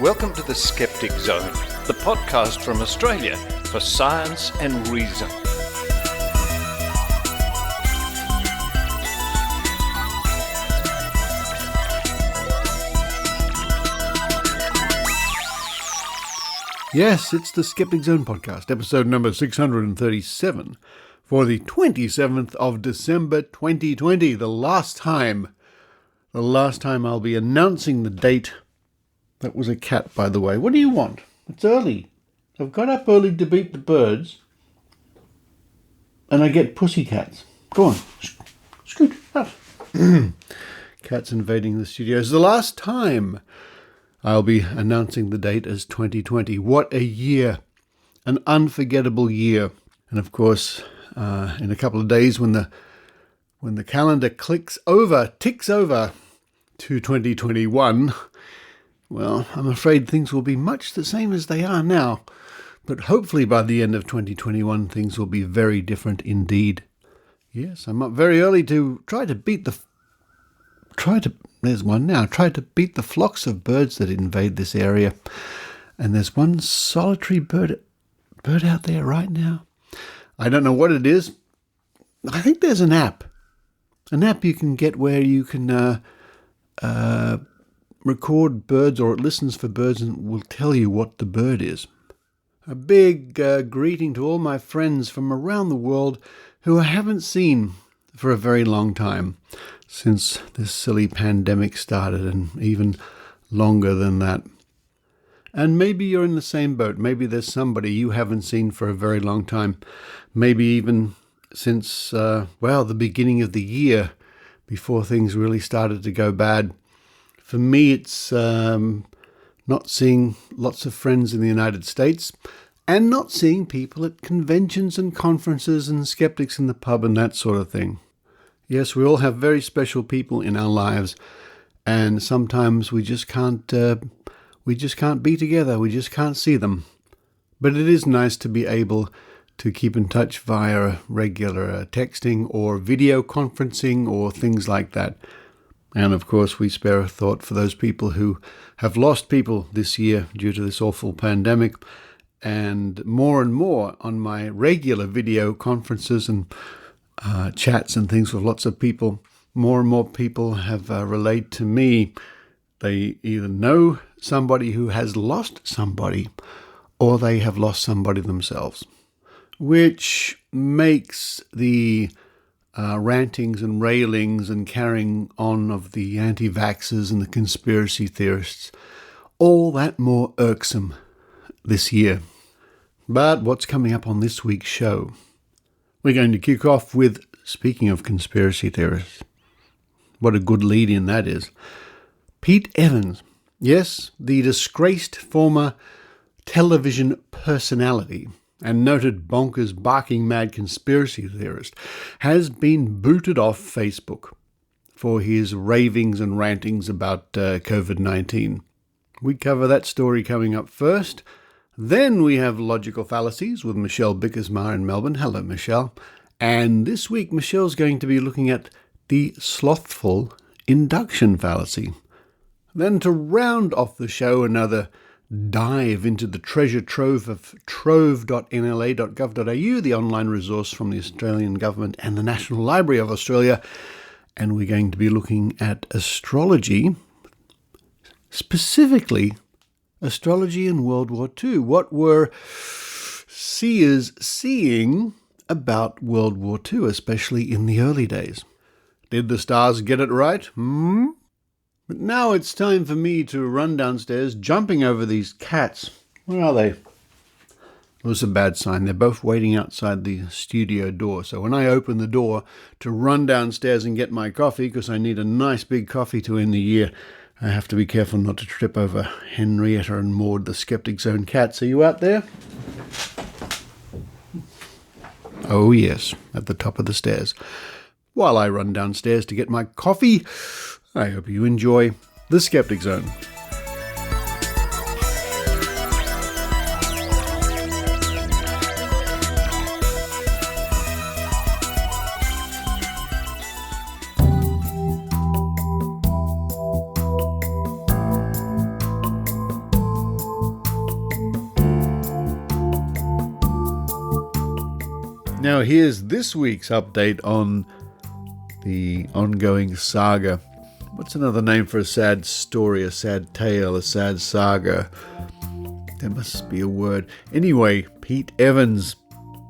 Welcome to the Skeptic Zone, the podcast from Australia for science and reason. Yes, it's the Skeptic Zone podcast, episode number 637 for the 27th of December 2020, the last time I'll be announcing the date. That was a cat, by the way. What do you want? It's early. I've got up early to beat the birds, and I get pussycats. Go on, scoot out. Cats invading the studio. It's the last time I'll be announcing the date as 2020. What a year. An unforgettable year. And of course, in a couple of days when the calendar ticks over to 2021, well, I'm afraid things will be much the same as they are now. But hopefully by the end of 2021, things will be very different indeed. Yes, I'm up very early to try to beat the flocks of birds that invade this area. And there's one solitary bird out there right now. I don't know what it is. I think there's an app you can get where you can record birds, or it listens for birds and will tell you what the bird is. A big greeting to all my friends from around the world who I haven't seen for a very long time, since this silly pandemic started, and even longer than that. And maybe you're in the same boat. Maybe there's somebody you haven't seen for a very long time. Maybe even since, the beginning of the year, before things really started to go bad. For me, it's not seeing lots of friends in the United States, and not seeing people at conventions and conferences and skeptics in the pub and that sort of thing. Yes, we all have very special people in our lives, and sometimes we just can't be together. We just can't see them. But it is nice to be able to keep in touch via regular texting or video conferencing or things like that. And of course, we spare a thought for those people who have lost people this year due to this awful pandemic. And more on my regular video conferences and chats and things with lots of people, more and more people have relayed to me they either know somebody who has lost somebody, or they have lost somebody themselves, which makes the rantings and railings and carrying on of the anti-vaxxers and the conspiracy theorists all that more irksome this year. But what's coming up on this week's show? We're going to kick off with, speaking of conspiracy theorists, what a good lead-in that is, Pete Evans. Yes, the disgraced former television personality and noted bonkers barking mad conspiracy theorist has been booted off Facebook for his ravings and rantings about COVID-19. We cover that story coming up first. Then we have Logical Fallacies with Michelle Bijkersma in Melbourne. Hello, Michelle. And this week, Michelle's going to be looking at the Slothful Induction Fallacy. Then to round off the show, another dive into the treasure trove of trove.nla.gov.au, the online resource from the Australian Government and the National Library of Australia. And we're going to be looking at astrology, specifically astrology in World War II. What were seers seeing about World War II, especially in the early days? Did the stars get it right? But now it's time for me to run downstairs, jumping over these cats. Where are they? It was a bad sign. They're both waiting outside the studio door. So when I open the door to run downstairs and get my coffee, because I need a nice big coffee to end the year, I have to be careful not to trip over Henrietta and Maud, the Skeptic Zone cats. Are you out there? Oh yes, at the top of the stairs. While I run downstairs to get my coffee, I hope you enjoy the Skeptic Zone. Now here's this week's update on the ongoing saga. What's another name for a sad story, a sad tale, a sad saga? There must be a word. Anyway, Pete Evans,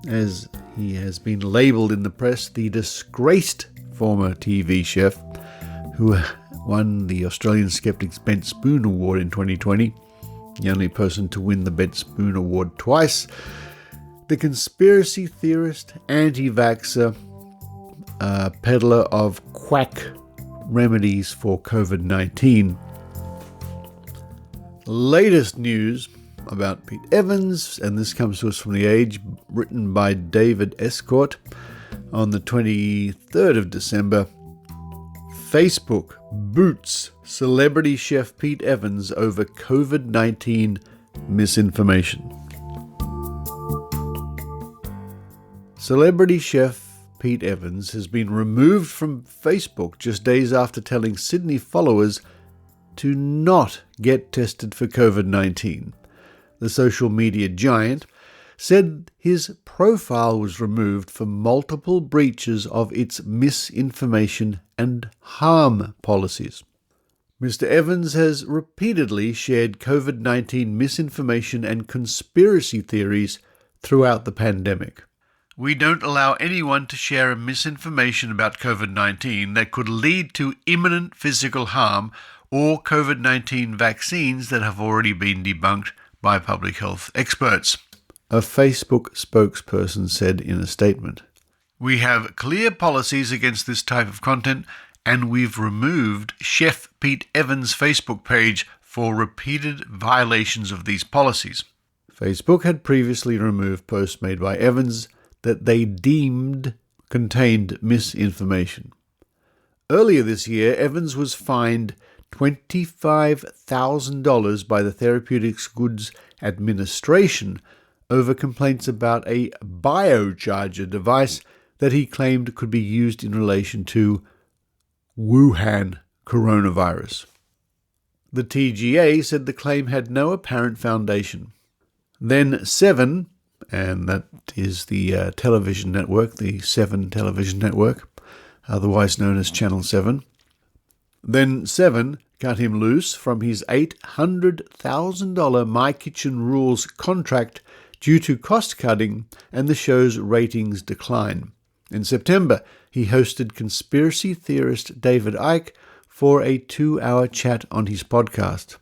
as he has been labelled in the press, the disgraced former TV chef who won the Australian Skeptics Bent Spoon Award in 2020, the only person to win the Bent Spoon Award twice. The conspiracy theorist, anti-vaxxer, peddler of quack remedies for COVID-19. Latest news about Pete Evans, and this comes to us from The Age, written by David Escort on the 23rd of December. Facebook boots celebrity chef Pete Evans over COVID-19 misinformation. Celebrity chef Pete Evans has been removed from Facebook just days after telling Sydney followers to not get tested for COVID-19. The social media giant said his profile was removed for multiple breaches of its misinformation and harm policies. Mr. Evans has repeatedly shared COVID-19 misinformation and conspiracy theories throughout the pandemic. We don't allow anyone to share misinformation about COVID-19 that could lead to imminent physical harm or COVID-19 vaccines that have already been debunked by public health experts, a Facebook spokesperson said in a statement. We have clear policies against this type of content, and we've removed Chef Pete Evans' Facebook page for repeated violations of these policies. Facebook had previously removed posts made by Evans that they deemed contained misinformation. Earlier this year, Evans was fined $25,000 by the Therapeutics Goods Administration over complaints about a biocharger device that he claimed could be used in relation to Wuhan coronavirus. The TGA said the claim had no apparent foundation. Then 7, and that is the television network, the 7 television network, otherwise known as Channel 7. Then 7 cut him loose from his $800,000 My Kitchen Rules contract due to cost-cutting and the show's ratings decline. In September, he hosted conspiracy theorist David Icke for a 2-hour chat on his podcast.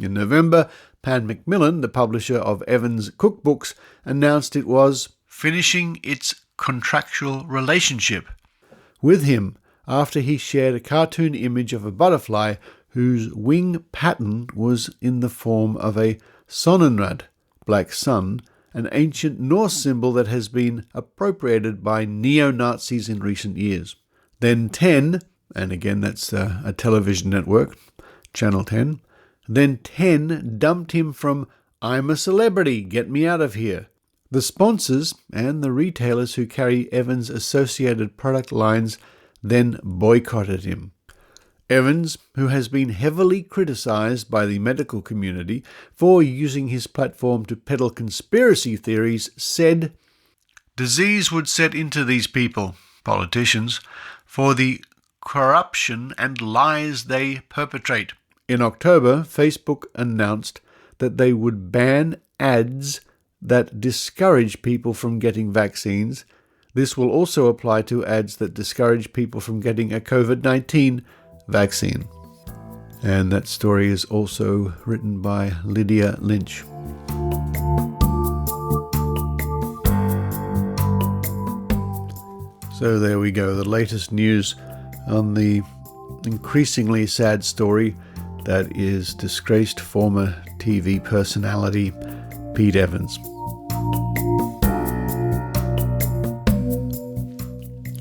In November, Pan Macmillan, the publisher of Evans' cookbooks, announced it was finishing its contractual relationship with him after he shared a cartoon image of a butterfly whose wing pattern was in the form of a Sonnenrad, black sun, an ancient Norse symbol that has been appropriated by neo-Nazis in recent years. Then 10, and again that's a television network, Channel 10, then 10 dumped him from I'm a celebrity, get me out of here. The sponsors and the retailers who carry Evans' associated product lines then boycotted him. Evans, who has been heavily criticized by the medical community for using his platform to peddle conspiracy theories, said, "Disease would set into these people, politicians, for the corruption and lies they perpetrate." In October, Facebook announced that they would ban ads that discourage people from getting vaccines. This will also apply to ads that discourage people from getting a COVID-19 vaccine. And that story is also written by Lydia Lynch. So there we go, the latest news on the increasingly sad story that is disgraced former TV personality Pete Evans.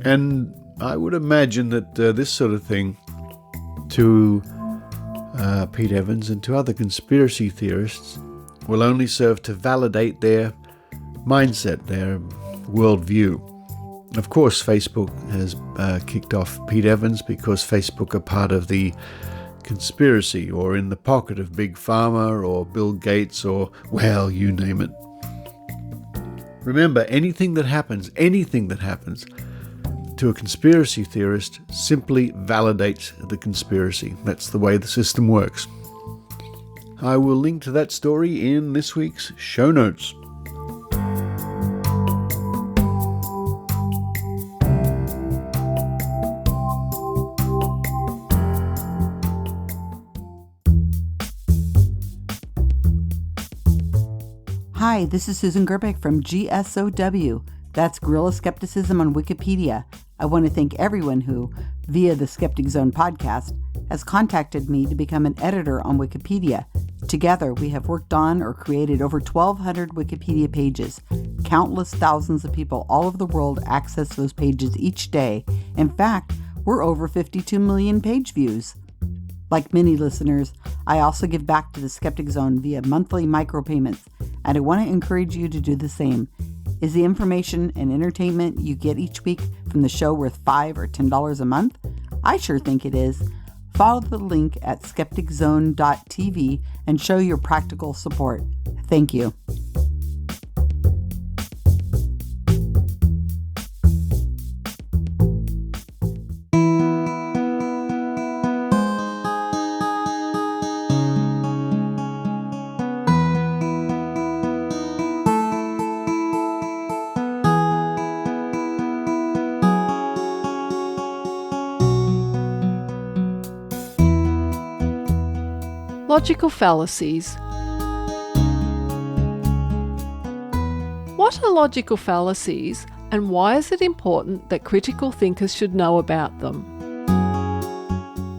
And I would imagine that this sort of thing to Pete Evans and to other conspiracy theorists will only serve to validate their mindset, their worldview. Of course, Facebook has kicked off Pete Evans because Facebook are part of the conspiracy or in the pocket of Big Pharma or Bill Gates or, well, you name it. Remember, anything that happens to a conspiracy theorist simply validates the conspiracy. That's the way the system works. I will link to that story in this week's show notes. Hi, this is Susan Gerbeck from GSOW. That's Guerrilla Skepticism on Wikipedia. I want to thank everyone who, via the Skeptic Zone podcast, has contacted me to become an editor on Wikipedia. Together, we have worked on or created over 1,200 Wikipedia pages. Countless thousands of people all over the world access those pages each day. In fact, we're over 52 million page views. Like many listeners, I also give back to the Skeptic Zone via monthly micropayments, and I want to encourage you to do the same. Is the information and entertainment you get each week from the show worth $5 or $10 a month? I sure think it is. Follow the link at skepticzone.tv and show your practical support. Thank you. Logical fallacies. What are logical fallacies, and why is it important that critical thinkers should know about them?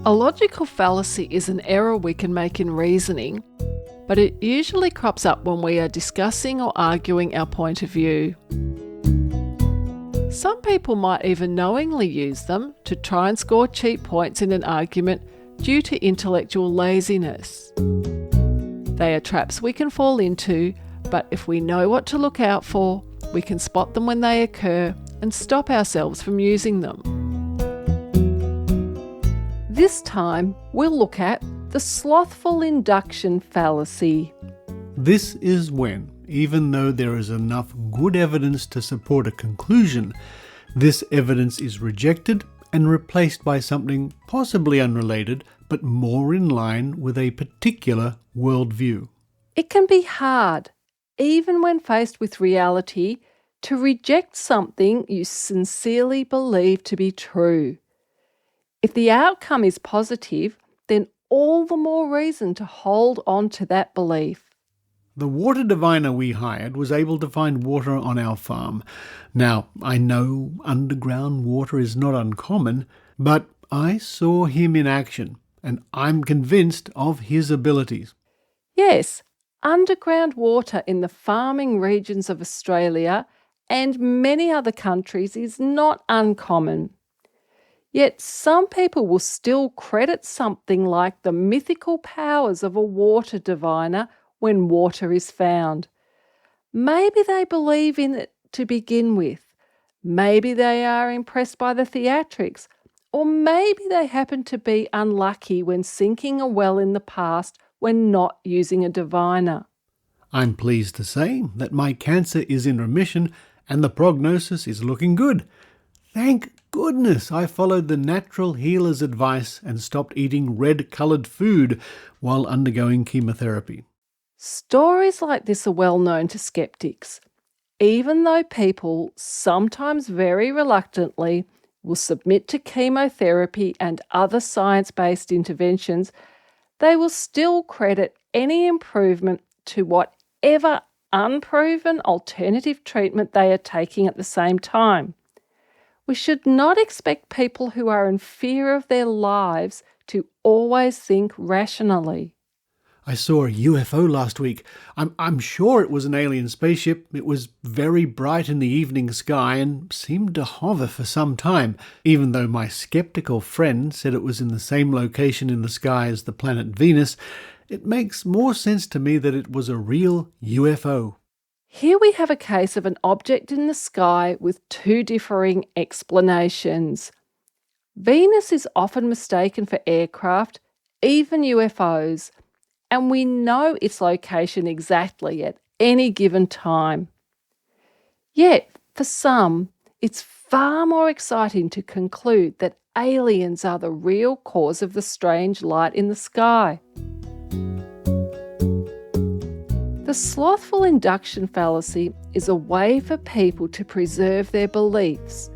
A logical fallacy is an error we can make in reasoning, but it usually crops up when we are discussing or arguing our point of view. Some people might even knowingly use them to try and score cheap points in an argument due to intellectual laziness. They are traps we can fall into, but if we know what to look out for, we can spot them when they occur and stop ourselves from using them. This time, we'll look at the Slothful Induction Fallacy. This is when, even though there is enough good evidence to support a conclusion, this evidence is rejected and replaced by something possibly unrelated, but more in line with a particular worldview. It can be hard, even when faced with reality, to reject something you sincerely believe to be true. If the outcome is positive, then all the more reason to hold on to that belief. The water diviner we hired was able to find water on our farm. Now, I know underground water is not uncommon, but I saw him in action, and I'm convinced of his abilities. Yes, underground water in the farming regions of Australia and many other countries is not uncommon. Yet some people will still credit something like the mythical powers of a water diviner when water is found. Maybe they believe in it to begin with. Maybe they are impressed by the theatrics, or maybe they happen to be unlucky when sinking a well in the past when not using a diviner. I'm pleased to say that my cancer is in remission and the prognosis is looking good. Thank goodness I followed the natural healer's advice and stopped eating red-coloured food while undergoing chemotherapy. Stories like this are well known to skeptics. Even though people, sometimes very reluctantly, will submit to chemotherapy and other science-based interventions, they will still credit any improvement to whatever unproven alternative treatment they are taking at the same time. We should not expect people who are in fear of their lives to always think rationally. I saw a UFO last week. I'm sure it was an alien spaceship. It was very bright in the evening sky and seemed to hover for some time, even though my skeptical friend said it was in the same location in the sky as the planet Venus. It makes more sense to me that it was a real UFO. Here we have a case of an object in the sky with two differing explanations. Venus is often mistaken for aircraft, even UFOs, and we know its location exactly at any given time. Yet, for some, it's far more exciting to conclude that aliens are the real cause of the strange light in the sky. The slothful induction fallacy is a way for people to preserve their beliefs,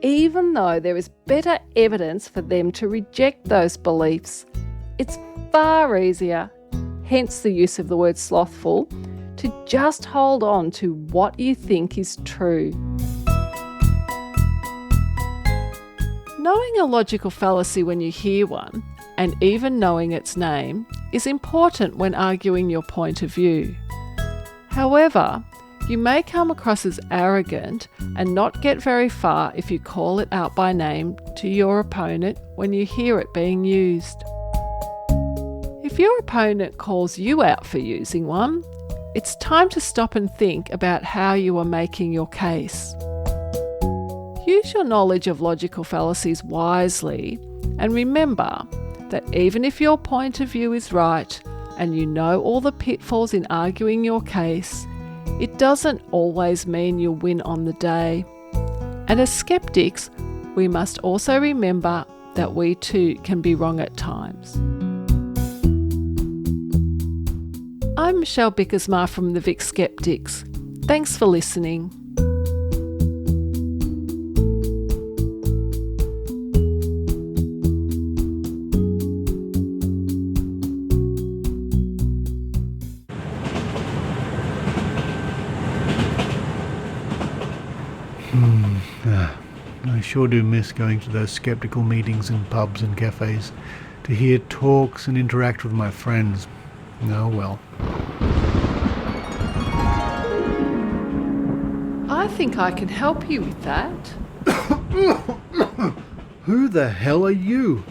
even though there is better evidence for them to reject those beliefs. It's far easier, hence the use of the word slothful, to just hold on to what you think is true. Knowing a logical fallacy when you hear one, and even knowing its name, is important when arguing your point of view. However, you may come across as arrogant and not get very far if you call it out by name to your opponent when you hear it being used. If your opponent calls you out for using one, it's time to stop and think about how you are making your case. Use your knowledge of logical fallacies wisely, and remember that even if your point of view is right and you know all the pitfalls in arguing your case, it doesn't always mean you'll win on the day. And as skeptics, we must also remember that we too can be wrong at times. I'm Michelle Bijkersma from the Vic Skeptics. Thanks for listening. I sure do miss going to those skeptical meetings in pubs and cafes to hear talks and interact with my friends. Oh well. I think I can help you with that. Who the hell are you?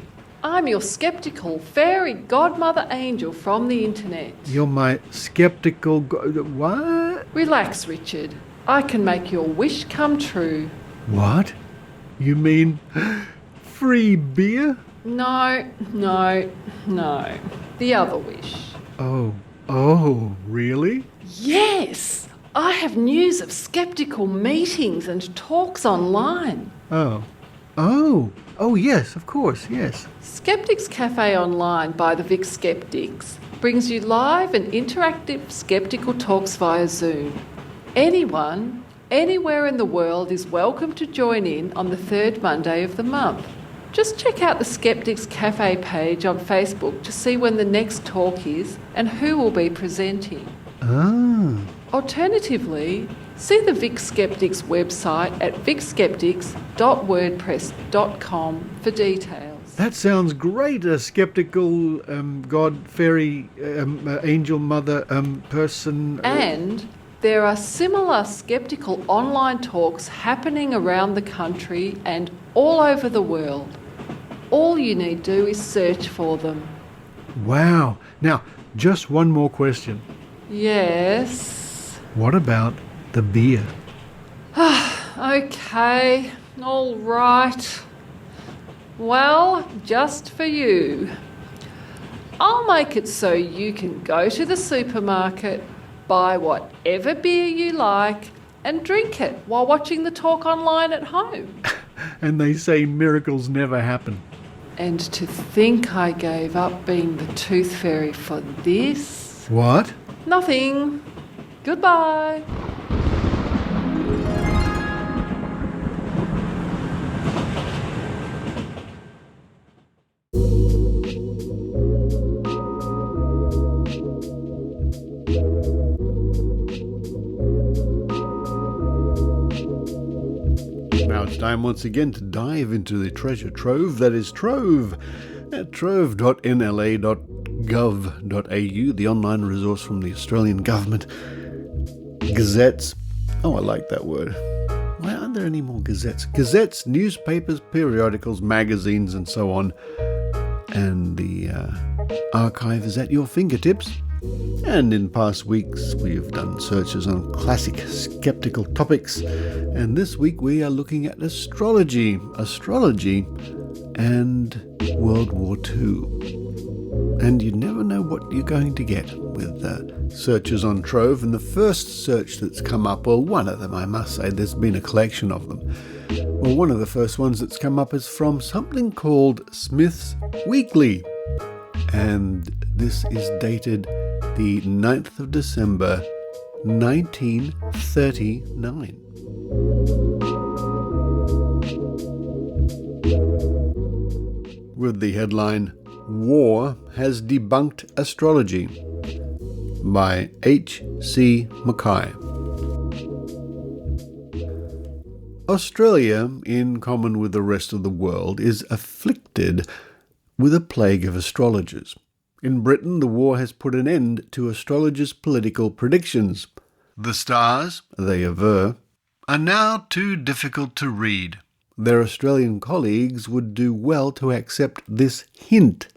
I'm your skeptical fairy godmother angel from the internet. You're my skeptical what? Relax, Richard. I can make your wish come true. What? You mean free beer? No. The other wish. Oh, really? Yes! I have news of skeptical meetings and talks online. Oh, yes, of course, yes. Skeptics Cafe Online by the Vic Skeptics brings you live and interactive skeptical talks via Zoom. Anyone, anywhere in the world is welcome to join in on the third Monday of the month. Just check out the Skeptics Cafe page on Facebook to see when the next talk is and who will be presenting. Alternatively, see the Vic Skeptics website at vicskeptics.wordpress.com for details. That sounds great. A skeptical god, fairy, angel, mother, person. And there are similar skeptical online talks happening around the country and all over the world. All you need to do is search for them. Wow. Now, just one more question. Yes? What about the beer? Okay, all right. Well, just for you. I'll make it so you can go to the supermarket, buy whatever beer you like, and drink it while watching the talk online at home. And they say miracles never happen. And to think I gave up being the tooth fairy for this? What? Nothing. Goodbye. Now it's time once again to dive into the treasure trove that is Trove at trove.nla.gov.au, the online resource from the Australian government. Gazettes. Oh, I like that word. Why aren't there any more gazettes? Gazettes, newspapers, periodicals, magazines, and so on. And the archive is at your fingertips. And in past weeks, we've done searches on classic skeptical topics. And this week, we are looking at astrology and World War II. And you never know what you're going to get with searches on Trove. And the first search that's come up, well, one of them, I must say, there's been a collection of them. Well, one of the first ones that's come up is from something called Smith's Weekly. And this is dated the 9th of December, 1939. With the headline, War Has Debunked Astrology by H.C. Mackay. Australia, in common with the rest of the world, is afflicted with a plague of astrologers. In Britain, the war has put an end to astrologers' political predictions. The stars, they aver, are now too difficult to read. Their Australian colleagues would do well to accept this hint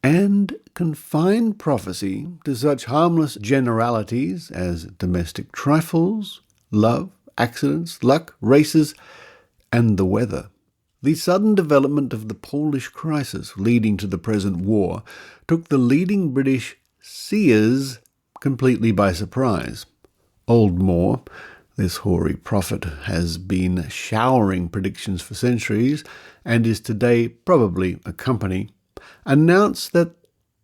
and confine prophecy to such harmless generalities as domestic trifles, love, accidents, luck, races, and the weather. The sudden development of the Polish crisis leading to the present war took the leading British seers completely by surprise. Old Moore, this hoary prophet, has been showering predictions for centuries and is today probably a company, announced that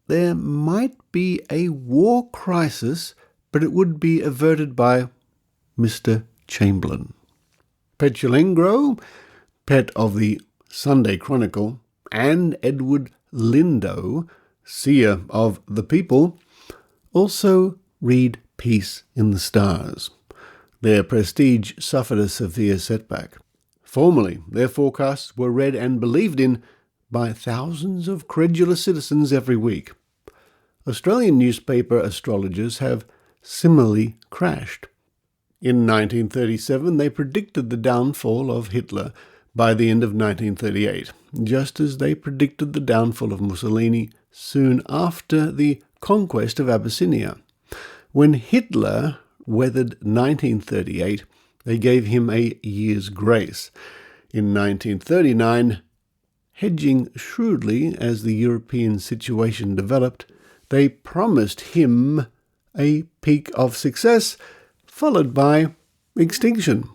there might be a war crisis, but it would be averted by Mr. Chamberlain. Petulengro, pet of the Sunday Chronicle, and Edward Lindo, seer of the people, also read peace in the stars. Their prestige suffered a severe setback. Formerly, their forecasts were read and believed in by thousands of credulous citizens every week. Australian newspaper astrologers have similarly crashed. In 1937, they predicted the downfall of Hitler by the end of 1938, just as they predicted the downfall of Mussolini soon after the conquest of Abyssinia. When Hitler weathered 1938, they gave him a year's grace. In 1939, hedging shrewdly as the European situation developed, they promised him a peak of success, followed by extinction.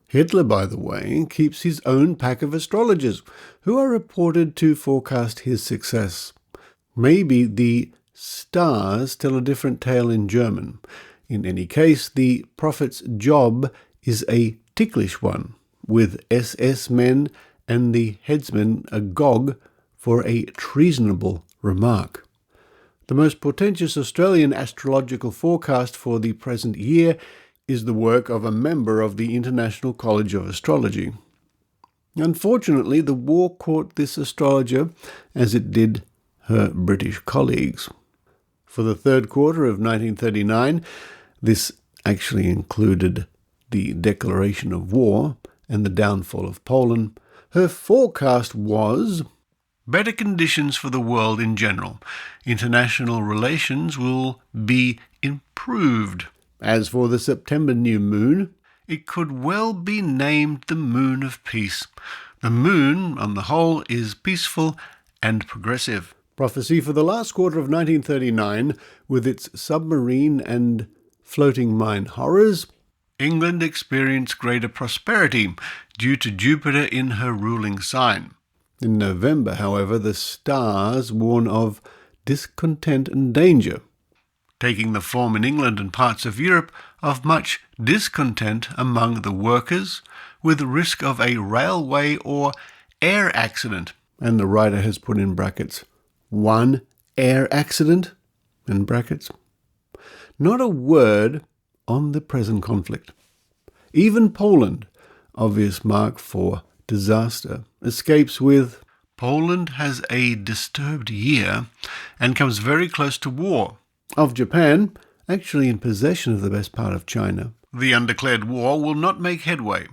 Hitler, by the way, keeps his own pack of astrologers, who are reported to forecast his success. Maybe the stars tell a different tale in German. In any case, the prophet's job is a ticklish one, with SS men and the headsman agog for a treasonable remark. The most portentous Australian astrological forecast for the present year is the work of a member of the International College of Astrology. Unfortunately, the war caught this astrologer as it did her British colleagues. For the third quarter of 1939, this actually included the declaration of war and the downfall of Poland, her forecast was better conditions for the world in general. International relations will be improved. As for the September new moon, it could well be named the Moon of Peace. The moon, on the whole, is peaceful and progressive. Prophecy for the last quarter of 1939, with its submarine and floating mine horrors, England experienced greater prosperity due to Jupiter in her ruling sign. In November, however, the stars warn of discontent and danger, taking the form in England and parts of Europe of much discontent among the workers, with risk of a railway or air accident. And the writer has put in brackets, one air accident, in brackets. Not a word on the present conflict. Even Poland, obvious mark for disaster, escapes with, Poland has a disturbed year and comes very close to war. Of Japan, actually in possession of the best part of China, the undeclared war will not make headway.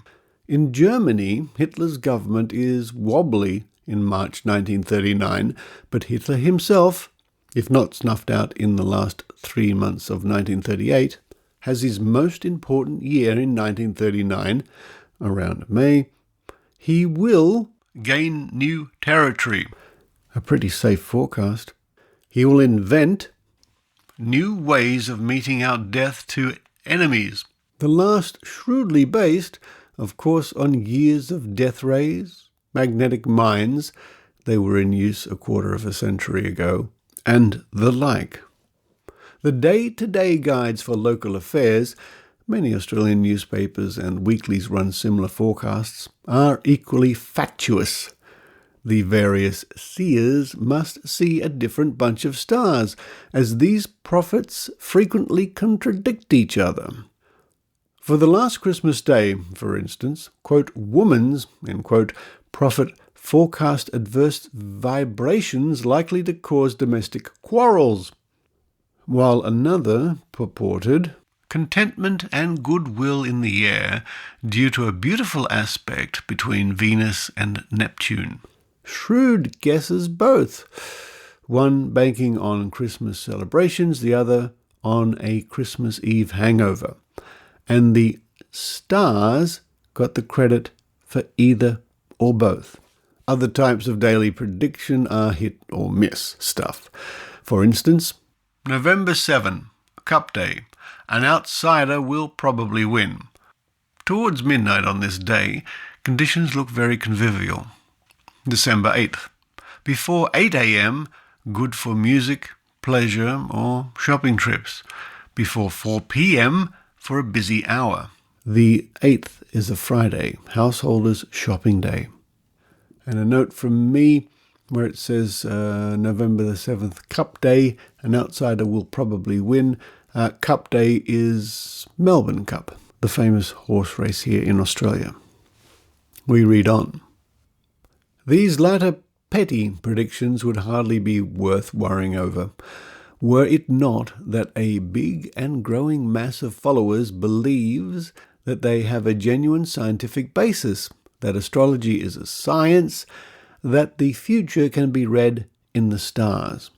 In Germany, Hitler's government is wobbly in March 1939, but Hitler himself, if not snuffed out in the last 3 months of 1938, has his most important year in 1939, around May. He will gain new territory. A pretty safe forecast. He will invent new ways of meting out death to enemies. The last shrewdly based, of course, on years of death rays, magnetic mines, they were in use a quarter of a century ago, and the like. The day-to-day guides for local affairs, many Australian newspapers and weeklies run similar forecasts, are equally fatuous. The various seers must see a different bunch of stars, as these prophets frequently contradict each other. For the last Christmas Day, for instance, quote, woman's, end quote, prophet forecast adverse vibrations likely to cause domestic quarrels, while another purported contentment and goodwill in the air due to a beautiful aspect between Venus and Neptune. Shrewd guesses both, one banking on Christmas celebrations, the other on a Christmas Eve hangover. And the stars got the credit for either or both. Other types of daily prediction are hit or miss stuff. For instance, November 7, Cup Day. An outsider will probably win. Towards midnight on this day, conditions look very convivial. December 8th. Before 8 a.m., good for music, pleasure, or shopping trips. Before 4 p.m., for a busy hour. The 8th is a Friday, householders' shopping day. And a note from me where it says November the 7th, Cup Day, an outsider will probably win. Cup Day is Melbourne Cup, the famous horse race here in Australia. We read on. These latter petty predictions would hardly be worth worrying over, were it not that a big and growing mass of followers believes that they have a genuine scientific basis, that astrology is a science, that the future can be read in the stars.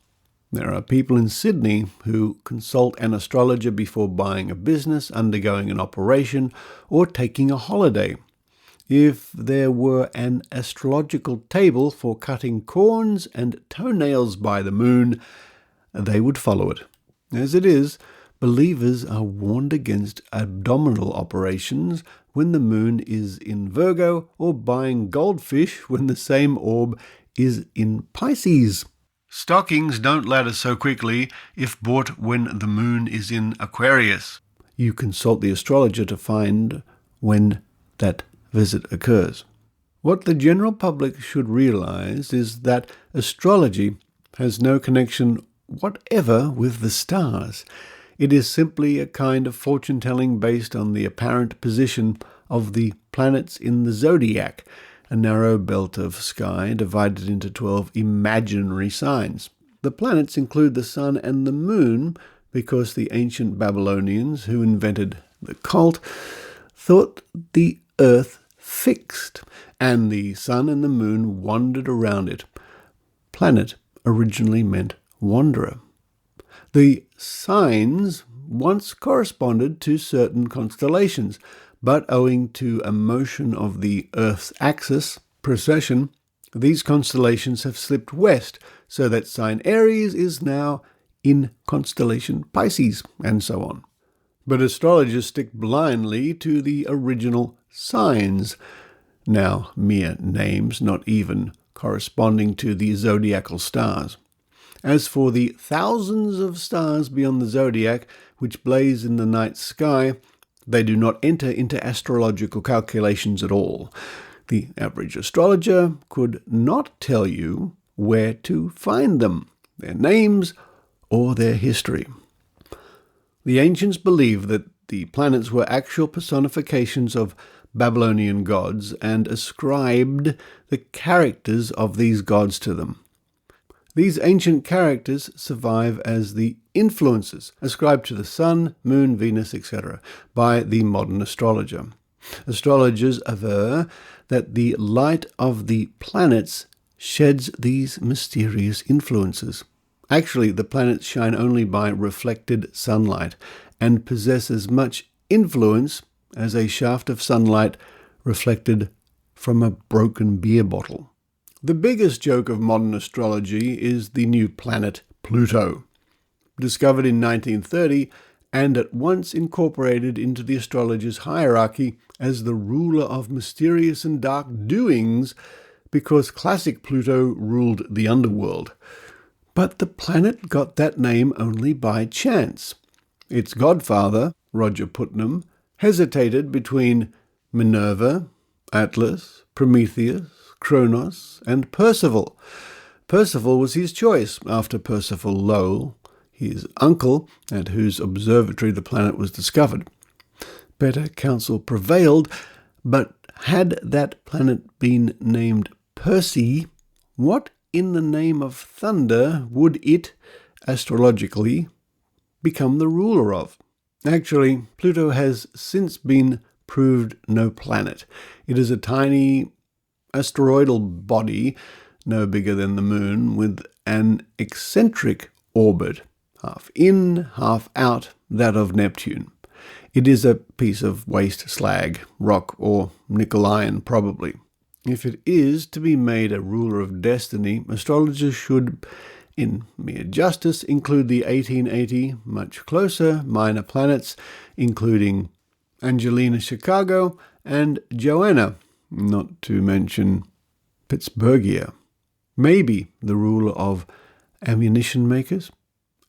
There are people in Sydney who consult an astrologer before buying a business, undergoing an operation, or taking a holiday. If there were an astrological table for cutting corns and toenails by the moon, they would follow it. As it is, believers are warned against abdominal operations when the moon is in Virgo, or buying goldfish when the same orb is in Pisces. Stockings don't ladder so quickly if bought when the moon is in Aquarius. You consult the astrologer to find when that visit occurs. What the general public should realize is that astrology has no connection whatever with the stars. It is simply a kind of fortune-telling based on the apparent position of the planets in the zodiac, a narrow belt of sky divided into 12 imaginary signs. The planets include the sun and the moon because the ancient Babylonians, who invented the cult, thought the earth fixed, and the sun and the moon wandered around it. Planet originally meant wanderer. The signs once corresponded to certain constellations, but owing to a motion of the Earth's axis, precession, these constellations have slipped west, so that sign Aries is now in constellation Pisces, and so on. But astrologers stick blindly to the original signs, now mere names, not even corresponding to the zodiacal stars. As for the thousands of stars beyond the zodiac, which blaze in the night sky, they do not enter into astrological calculations at all. The average astrologer could not tell you where to find them, their names, or their history. The ancients believed that the planets were actual personifications of Babylonian gods and ascribed the characters of these gods to them. These ancient characters survive as the influences ascribed to the sun, moon, Venus, etc. by the modern astrologer. Astrologers aver that the light of the planets sheds these mysterious influences. Actually, the planets shine only by reflected sunlight and possess as much influence as a shaft of sunlight reflected from a broken beer bottle. The biggest joke of modern astrology is the new planet Pluto. Discovered in 1930 and at once incorporated into the astrologers' hierarchy as the ruler of mysterious and dark doings because classic Pluto ruled the underworld. But the planet got that name only by chance. Its godfather, Roger Putnam, hesitated between Minerva, Atlas, Prometheus, Kronos, and Percival. Percival was his choice after Percival Lowell, his uncle, at whose observatory the planet was discovered. Better counsel prevailed, but had that planet been named Percy, what in the name of thunder would it, astrologically, become the ruler of? Actually, Pluto has since been proved no planet. It is a tiny asteroidal body, no bigger than the Moon, with an eccentric orbit, half in, half out, that of Neptune. It is a piece of waste slag, rock or nickel iron probably. If it is to be made a ruler of destiny, astrologers should, in mere justice, include the 1880 much closer minor planets, including Angelina Chicago and Joanna, not to mention Pittsburghia. Maybe the ruler of ammunition makers,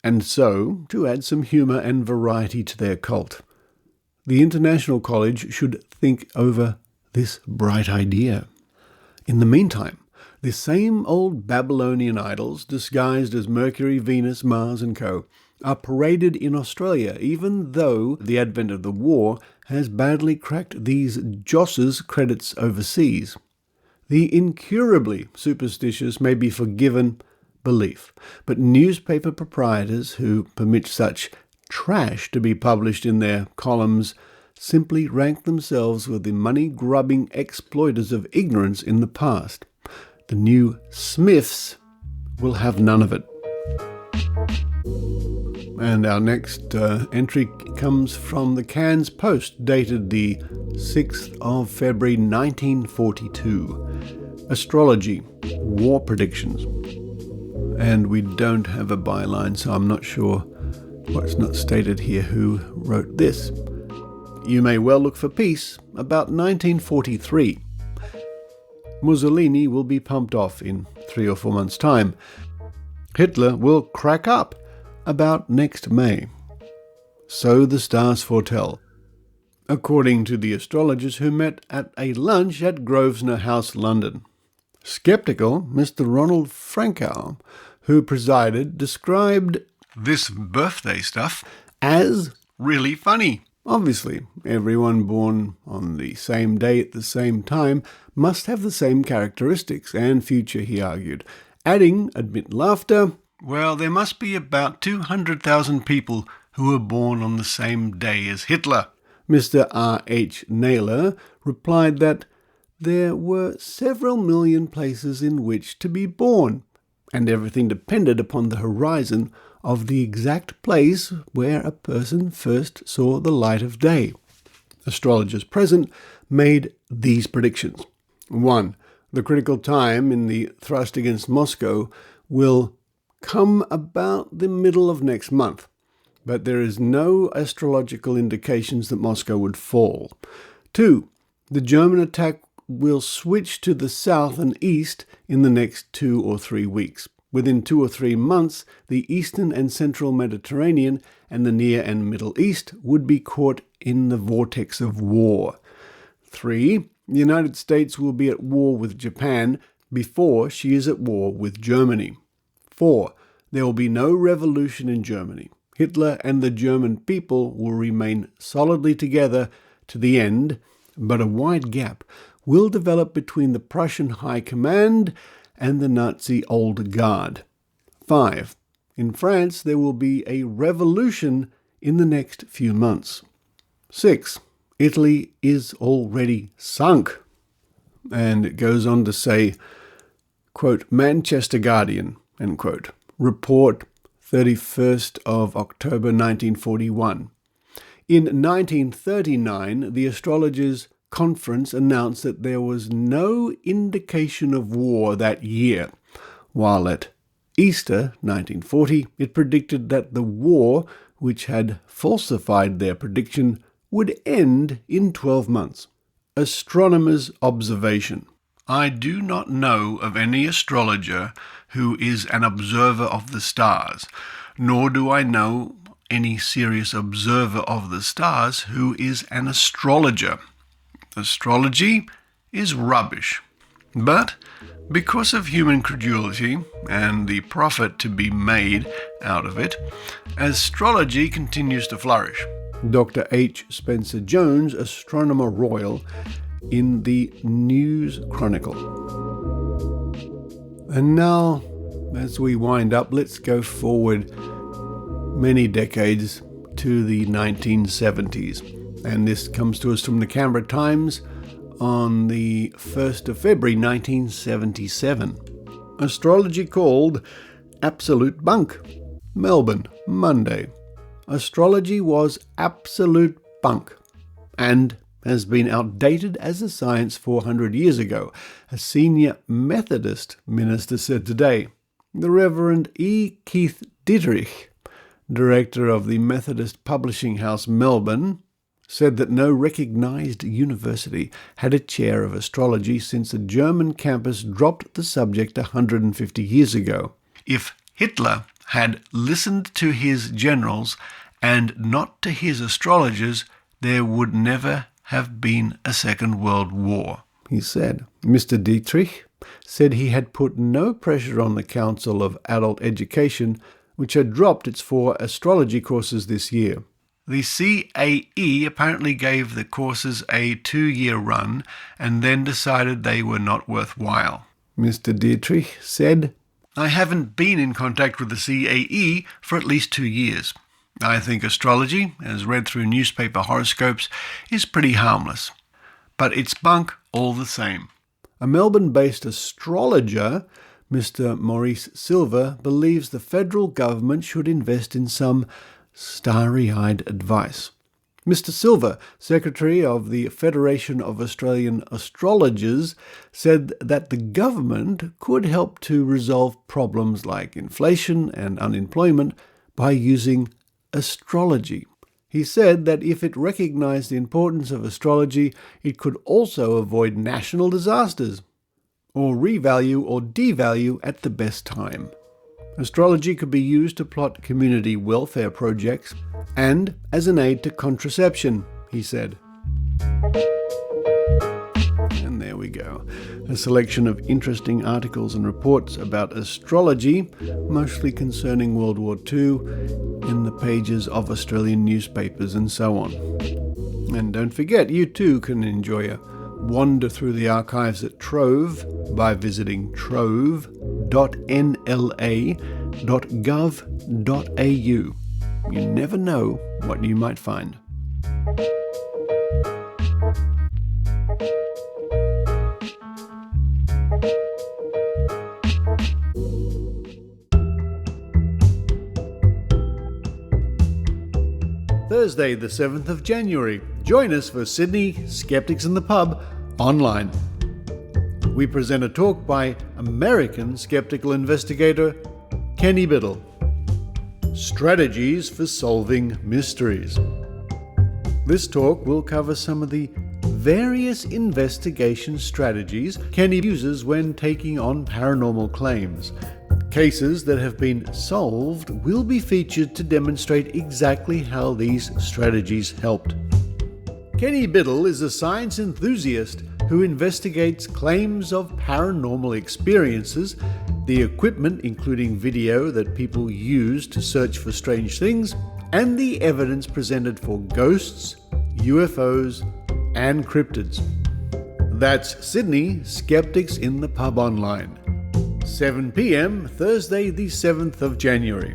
and so to add some humour and variety to their cult. The International College should think over this bright idea. In the meantime, the same old Babylonian idols, disguised as Mercury, Venus, Mars and co., are paraded in Australia, even though the advent of the war has badly cracked these josses' credits overseas. The incurably superstitious may be forgiven belief, but newspaper proprietors who permit such trash to be published in their columns simply rank themselves with the money-grubbing exploiters of ignorance in the past. The new Smiths will have none of it. And our next entry comes from the Cairns Post, dated the 6th of February 1942. Astrology, War Predictions. And we don't have a byline, so I'm not sure what's not stated here who wrote this. You may well look for peace about 1943. Mussolini will be pumped off in 3 or 4 months' time. Hitler will crack up about next May. So the stars foretell, according to the astrologers who met at a lunch at Grosvenor House, London. Skeptical Mr. Ronald Frankow, who presided, described this birthday stuff as really funny. Obviously, everyone born on the same day at the same time must have the same characteristics and future, he argued, adding, amid laughter, well, there must be about 200,000 people who were born on the same day as Hitler. Mr. R.H. Naylor replied that there were several million places in which to be born, and everything depended upon the horizon of the exact place where a person first saw the light of day. Astrologers present made these predictions. 1. The critical time in the thrust against Moscow will come about the middle of next month, but there is no astrological indications that Moscow would fall. 2. The German attack will switch to the south and east in the next 2 or 3 weeks. Within 2 or 3 months, the eastern and central Mediterranean and the Near and Middle East would be caught in the vortex of war. 3. The United States will be at war with Japan before she is at war with Germany. 4. There will be no revolution in Germany. Hitler and the German people will remain solidly together to the end, but a wide gap will develop between the Prussian High Command and the Nazi Old Guard. 5. In France, there will be a revolution in the next few months. 6. Italy is already sunk. And it goes on to say, quote, Manchester Guardian, end quote. Report 31st of October 1941. In 1939, the astrologers' conference announced that there was no indication of war that year, while at Easter 1940, it predicted that the war, which had falsified their prediction, would end in 12 months. Astronomer's observation. I do not know of any astrologer who is an observer of the stars, nor do I know any serious observer of the stars who is an astrologer. Astrology is rubbish. But because of human credulity and the profit to be made out of it, astrology continues to flourish. Dr. H. Spencer Jones, Astronomer Royal, in the News Chronicle. And now, as we wind up, let's go forward many decades to the 1970s. And this comes to us from the Canberra Times on the 1st of February 1977. Astrology called absolute bunk. Melbourne, Monday. Astrology was absolute bunk and has been outdated as a science 400 years ago, a senior Methodist minister said today. The Reverend E. Keith Dietrich, director of the Methodist Publishing House Melbourne, said that no recognised university had a chair of astrology since a German campus dropped the subject 150 years ago. If Hitler had listened to his generals and not to his astrologers, there would never have been a Second World War, he said. Mr. Dietrich said he had put no pressure on the Council of Adult Education, which had dropped its 4 astrology courses this year. The CAE apparently gave the courses a 2-year run and then decided they were not worthwhile. Mr. Dietrich said, I haven't been in contact with the CAE for at least 2 years. I think astrology, as read through newspaper horoscopes, is pretty harmless. But it's bunk all the same. A Melbourne-based astrologer, Mr. Maurice Silver, believes the federal government should invest in some starry-eyed advice. Mr. Silver, Secretary of the Federation of Australian Astrologers, said that the government could help to resolve problems like inflation and unemployment by using astrology. He said that if it recognised the importance of astrology, it could also avoid national disasters, or revalue or devalue at the best time. Astrology could be used to plot community welfare projects and as an aid to contraception, he said. And there we go. A selection of interesting articles and reports about astrology, mostly concerning World War II, in the pages of Australian newspapers and so on. And don't forget, you too can enjoy a wander through the archives at Trove by visiting trove.nla.gov.au. You never know what you might find. Thursday, the 7th of January. Join us for Sydney Skeptics in the Pub online. We present a talk by American skeptical investigator Kenny Biddle. Strategies for Solving Mysteries. This talk will cover some of the various investigation strategies Kenny uses when taking on paranormal claims. Cases that have been solved will be featured to demonstrate exactly how these strategies helped. Kenny Biddle is a science enthusiast who investigates claims of paranormal experiences, the equipment including video that people use to search for strange things, and the evidence presented for ghosts, UFOs, and cryptids. That's Sydney Skeptics in the Pub online. 7 p.m, Thursday the 7th of January.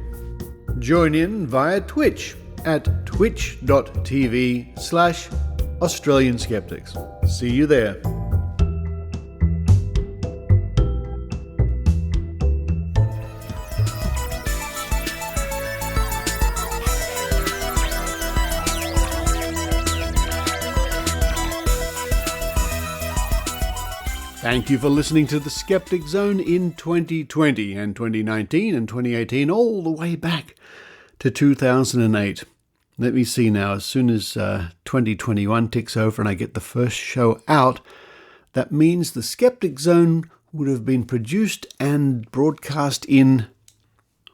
Join in via Twitch at twitch.tv/Australian Skeptics. See you there. Thank you for listening to the Skeptic Zone in 2020 and 2019 and 2018, all the way back to 2008. Let me see now, as soon as 2021 ticks over and I get the first show out, that means the Skeptic Zone would have been produced and broadcast in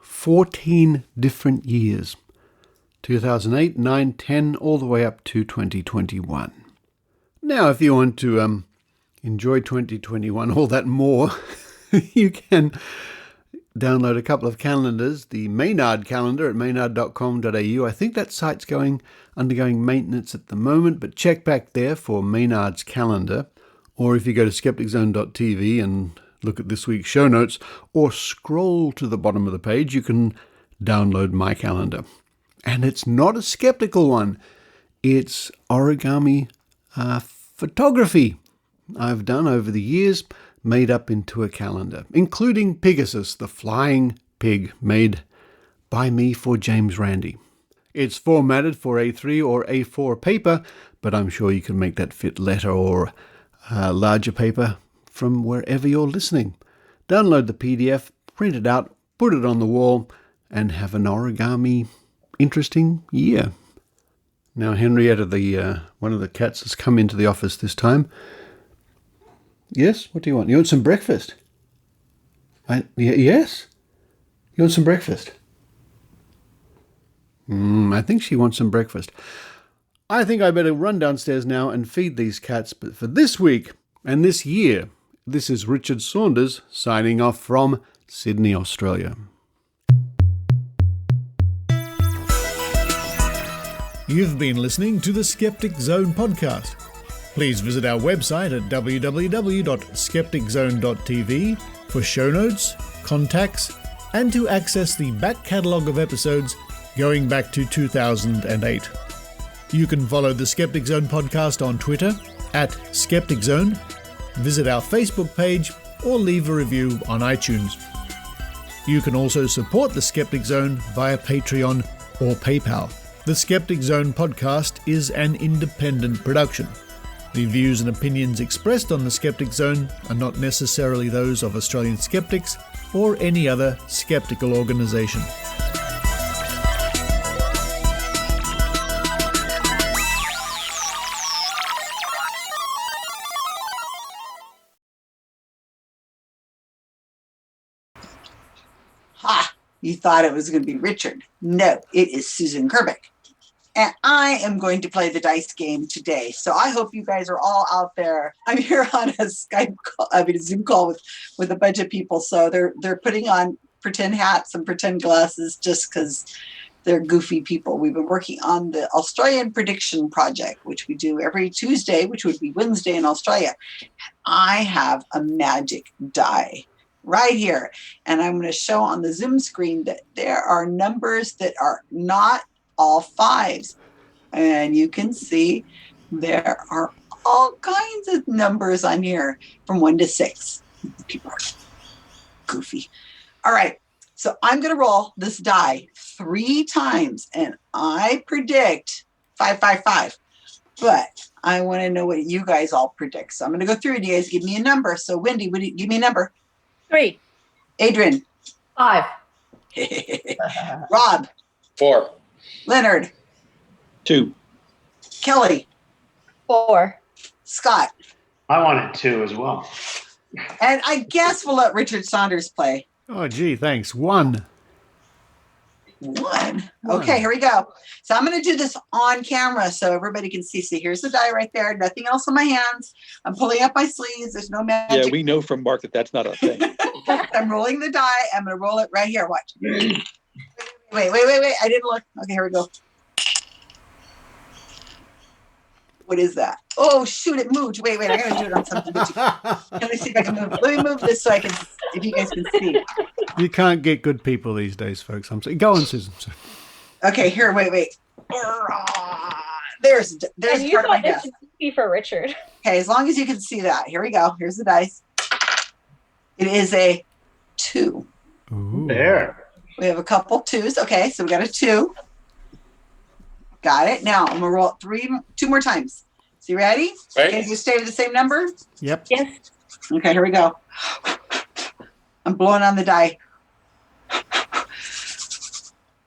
14 different years. 2008, 9, 10, all the way up to 2021. Now, if you want to enjoy 2021 all that more, you can download a couple of calendars. The Maynard calendar at maynard.com.au. I think that site's undergoing maintenance at the moment, but check back there for Maynard's calendar. Or if you go to skepticzone.tv and look at this week's show notes, or scroll to the bottom of the page, you can download my calendar. And it's not a skeptical one. It's origami photography I've done over the years, made up into a calendar, including Pegasus, the flying pig made by me for James Randi. It's formatted for A3 or A4 paper, but I'm sure you can make that fit letter or larger paper from wherever you're listening. Download the PDF, print it out, put it on the wall, and have an origami interesting year. Now, Henrietta, one of the cats, has come into the office this time. Yes? What do you want? You want some breakfast? Yes? You want some breakfast? I think she wants some breakfast. I think I better run downstairs now and feed these cats. But for this week and this year, this is Richard Saunders signing off from Sydney, Australia. You've been listening to the Skeptic Zone podcast. Please visit our website at www.skepticzone.tv for show notes, contacts, and to access the back catalogue of episodes going back to 2008. You can follow the Skeptic Zone podcast on Twitter at Skeptic Zone, visit our Facebook page, or leave a review on iTunes. You can also support the Skeptic Zone via Patreon or PayPal. The Skeptic Zone podcast is an independent production. The views and opinions expressed on the Skeptic Zone are not necessarily those of Australian skeptics or any other skeptical organisation. Ha! You thought it was going to be Richard. No, it is Susan Gerbic. And I am going to play the dice game today. So I hope you guys are all out there. I'm here on a Zoom call with a bunch of people. So they're putting on pretend hats and pretend glasses just because they're goofy people. We've been working on the Australian Prediction Project, which we do every Tuesday, which would be Wednesday in Australia. I have a magic die right here. And I'm going to show on the Zoom screen that there are numbers that are not all fives. And you can see there are all kinds of numbers on here from 1 to 6. People are goofy. All right. So I'm going to roll this die 3 times and I predict 555. But I want to know what you guys all predict. So I'm going to go through and you guys give me a number. So Wendy, give me a number. 3. Adrian. 5. Rob. 4. Leonard. 2. Kelly. 4. Scott. I wanted 2 as well. And I guess we'll let Richard Saunders play. Oh, gee, thanks. 1. 1. Okay, here we go. So I'm going to do this on camera so everybody can see. See, here's the die right there. Nothing else on my hands. I'm pulling up my sleeves. There's no magic. Yeah, we know from Mark that that's not a thing. I'm rolling the die. I'm going to roll it right here. Watch. Wait. I didn't look. Okay, here we go. What is that? Oh, shoot, it moved. Wait, I got to do it on something. Let me see if I can move. Let me move this so I can, if you guys can see. You can't get good people these days, folks. I'm saying, go on, Susan. Okay, here, wait. There's And part of my this desk. is for Richard. Okay, as long as you can see that. Here we go. Here's the dice. It is a 2. Ooh. There. We have a couple 2s. Okay, so we got a 2. Got it. Now I'm gonna roll it 2 more times. So you ready? Right. Okay, you stay with the same number? Yep. Yes. Okay, here we go. I'm blowing on the die.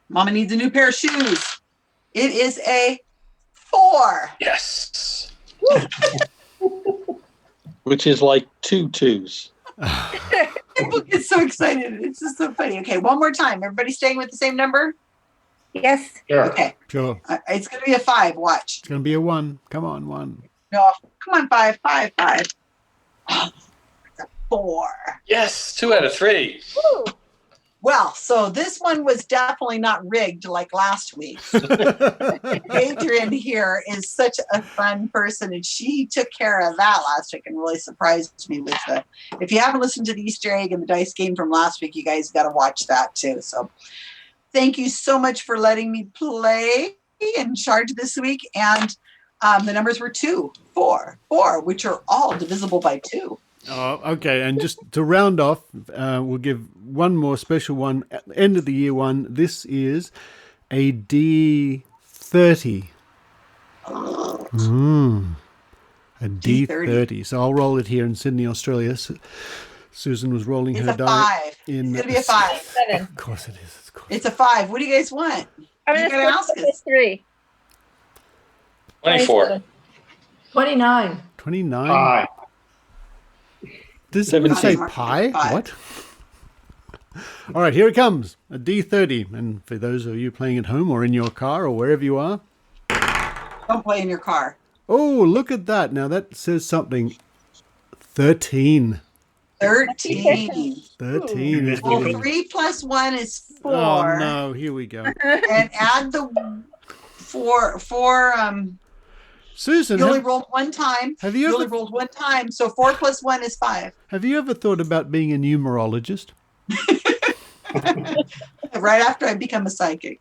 Mama needs a new pair of shoes. It is a 4. Yes. Which is like 2 2s. People get so excited. It's just so funny. Okay, one more time. Everybody staying with the same number? Yes. Sure. Okay. Sure. It's going to be a 5. Watch. It's going to be a 1. Come on, 1. No, come on, 5. Oh, it's a 4. Yes, 2 out of 3. Woo. Well, so this one was definitely not rigged like last week. Adrian here is such a fun person, and she took care of that last week and really surprised me with the. If you haven't listened to the Easter egg and the dice game from last week, you guys got to watch that too. So thank you so much for letting me play in charge this week. And the numbers were 2, 4, 4, which are all divisible by 2. Oh, okay. And just to round off, we'll give one more special one at the end of the year one. This is a D30. A D30. So I'll roll it here in Sydney, Australia. Susan was rolling It's her a die. 5. It's going to be a 5. 7. Of course it is. Of course. It's a 5. What do you guys want? I'm You going gotta ask to us. 3. 24. 29. 29. 5. Does it say 17. pi? 5. What? All right, here it comes. A D30. And for those of you playing at home or in your car or wherever you are. Don't play in your car. Oh, look at that. Now that says something. 13. 13. 13 is the Well, winner. 3 plus 1 is 4. Oh, no. Here we go. And add the 4. Susan, You only rolled one time. have you You only ever rolled one time. So 4 plus 1 is 5. have you ever thought about being a numerologist? Right after I become a psychic.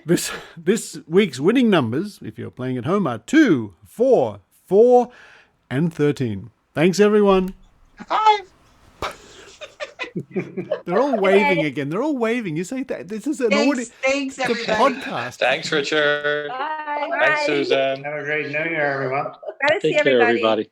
This week's winning numbers, if you're playing at home, are 2, 4, 4, and 13. Thanks, everyone. 5. They're all waving again. They're all waving. You say that this is an audio. Thanks, It's a everybody. podcast. Thanks, Richard. Bye. Thanks, Susan. Have a great New Year, everyone. Gotta see Take care, everybody. everybody.